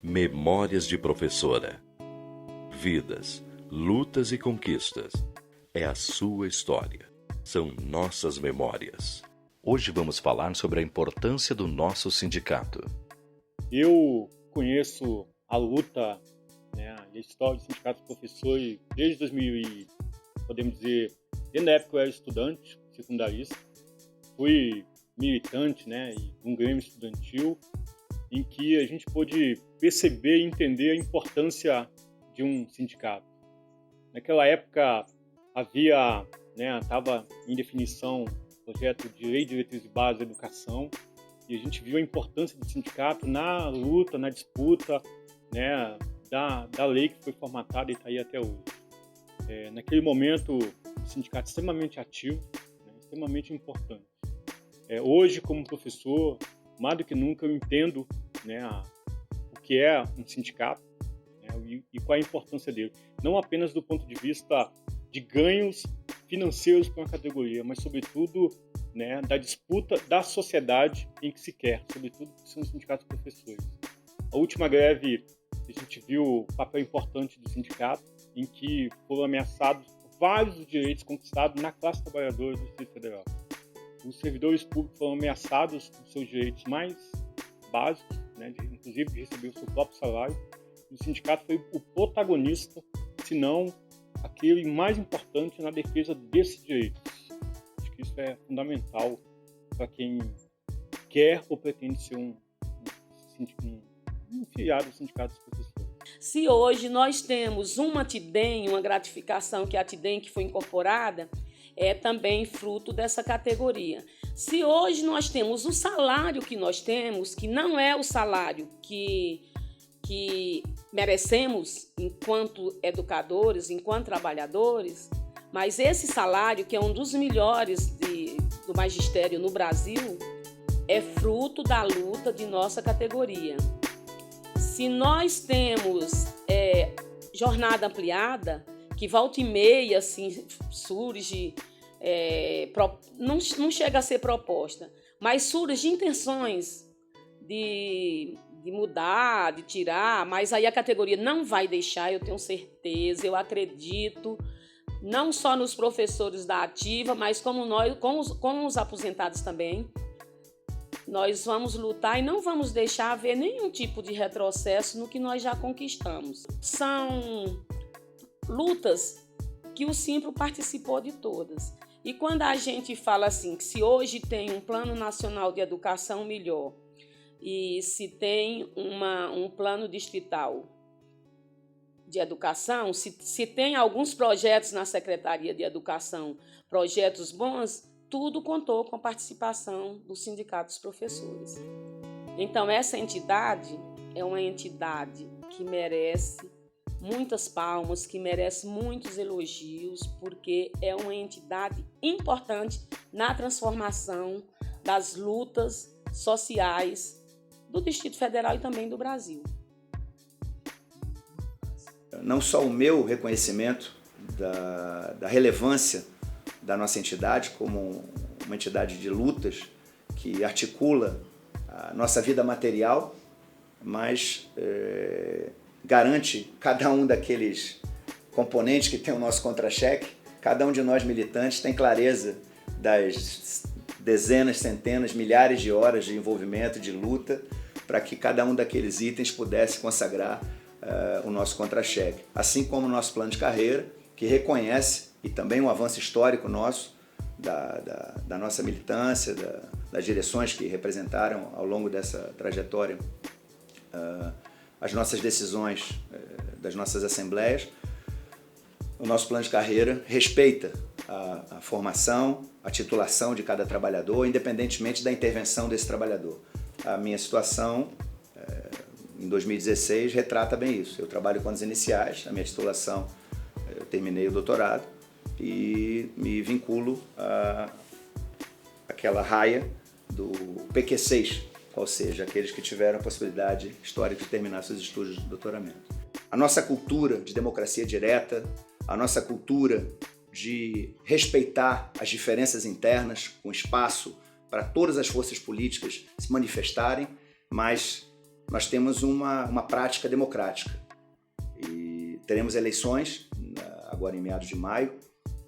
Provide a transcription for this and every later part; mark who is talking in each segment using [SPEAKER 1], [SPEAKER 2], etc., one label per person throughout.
[SPEAKER 1] Memórias de Professora. Vidas, lutas e conquistas. É a sua história. São nossas memórias. Hoje vamos falar sobre a importância do nosso sindicato.
[SPEAKER 2] Eu conheço a luta, e a história do Sindicato dos Professores desde 2000 e, podemos dizer, desde a época que eu era estudante, secundarista. Fui militante, e um grêmio estudantil, em que a gente pôde perceber e entender a importância de um sindicato. Naquela época estava em definição o projeto de Lei de Diretrizes Básicas da Educação, e a gente viu a importância do sindicato na luta, na disputa, da lei que foi formatada e está aí até hoje. Naquele momento, o sindicato extremamente ativo, extremamente importante. Hoje, como professor, mais do que nunca eu entendo o que é um sindicato, e qual é a importância dele. Não apenas do ponto de vista de ganhos financeiros para uma categoria, mas sobretudo da disputa da sociedade em que se quer, sobretudo que são os sindicatos de professores. A última greve, a gente viu o papel importante do sindicato, em que foram ameaçados vários direitos conquistados na classe trabalhadora do Distrito Federal. Os servidores públicos foram ameaçados com seus direitos mais básicos, inclusive de receber o seu próprio salário. E o sindicato foi o protagonista, se não aquele mais importante na defesa desses direitos. Acho que isso é fundamental para quem quer ou pretende ser um filiado do Sindicato dos Professores.
[SPEAKER 3] Se hoje nós temos uma TIDEM, uma gratificação que a TIDEM que foi incorporada, é também fruto dessa categoria. Se hoje nós temos o salário que nós temos, que não é o salário que merecemos enquanto educadores, enquanto trabalhadores, mas esse salário, que é um dos melhores do magistério no Brasil, é fruto da luta de nossa categoria. Se nós temos jornada ampliada, que volta e meia assim, surge, não chega a ser proposta, mas surge intenções de mudar, de tirar, mas aí a categoria não vai deixar, eu tenho certeza, eu acredito, não só nos professores da ativa, mas como nós, como os aposentados também. Nós vamos lutar e não vamos deixar haver nenhum tipo de retrocesso no que nós já conquistamos. São lutas que o Simpro participou de todas. E quando a gente fala assim, que se hoje tem um Plano Nacional de Educação melhor e se tem um plano distrital de educação, se tem alguns projetos na Secretaria de Educação, projetos bons, tudo contou com a participação do Sindicato dos Professores. Então, essa entidade é uma entidade que merece muitas palmas, que merece muitos elogios, porque é uma entidade importante na transformação das lutas sociais do Distrito Federal e também do Brasil.
[SPEAKER 4] Não só o meu reconhecimento da relevância da nossa entidade como uma entidade de lutas que articula a nossa vida material, mas garante cada um daqueles componentes que tem o nosso contra-cheque. Cada um de nós militantes tem clareza das dezenas, centenas, milhares de horas de envolvimento, de luta, para que cada um daqueles itens pudesse consagrar o nosso contra-cheque. Assim como o nosso plano de carreira, que reconhece, e também um avanço histórico nosso, da nossa militância, das direções que representaram ao longo dessa trajetória as nossas decisões das nossas assembleias. O nosso plano de carreira respeita a formação, a titulação de cada trabalhador, independentemente da intervenção desse trabalhador. A minha situação, em 2016, retrata bem isso. Eu trabalho com anos iniciais, a minha titulação, eu terminei o doutorado e me vinculo àquela raia do PQ6, ou seja, aqueles que tiveram a possibilidade histórica de terminar seus estudos de doutoramento. A nossa cultura de democracia direta, a nossa cultura de respeitar as diferenças internas, com espaço para todas as forças políticas se manifestarem, mas nós temos uma prática democrática. E teremos eleições agora em meados de maio,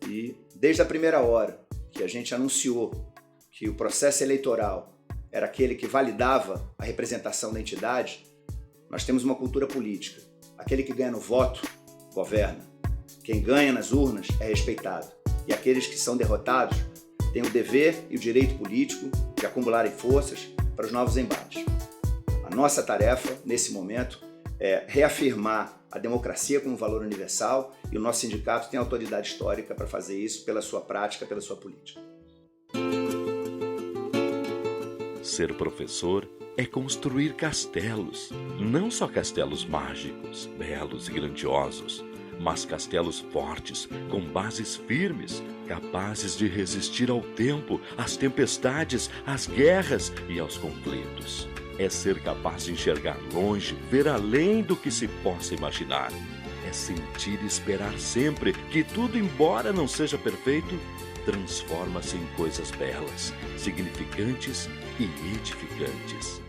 [SPEAKER 4] e desde a primeira hora que a gente anunciou que o processo eleitoral era aquele que validava a representação da entidade, nós temos uma cultura política. Aquele que ganha no voto, governa. Quem ganha nas urnas é respeitado. E aqueles que são derrotados têm o dever e o direito político de acumularem forças para os novos embates. A nossa tarefa, nesse momento, é reafirmar a democracia como valor universal, e o nosso sindicato tem autoridade histórica para fazer isso pela sua prática, pela sua política.
[SPEAKER 1] Ser professor é construir castelos, não só castelos mágicos, belos e grandiosos, mas castelos fortes, com bases firmes, capazes de resistir ao tempo, às tempestades, às guerras e aos conflitos. É ser capaz de enxergar longe, ver além do que se possa imaginar. É sentir e esperar sempre que tudo, embora não seja perfeito, transforma-se em coisas belas, significantes e edificantes.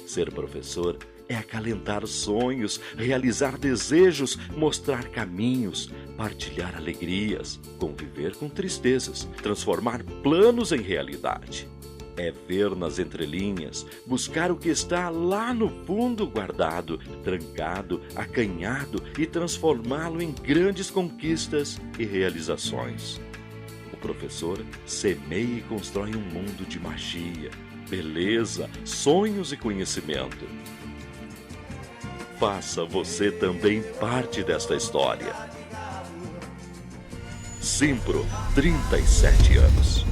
[SPEAKER 1] Ser professor é acalentar sonhos, realizar desejos, mostrar caminhos, partilhar alegrias, conviver com tristezas, transformar planos em realidade. É ver nas entrelinhas, buscar o que está lá no fundo guardado, trancado, acanhado e transformá-lo em grandes conquistas e realizações. O professor semeia e constrói um mundo de magia, beleza, sonhos e conhecimento. Faça você também parte desta história. Simpro, 37 anos.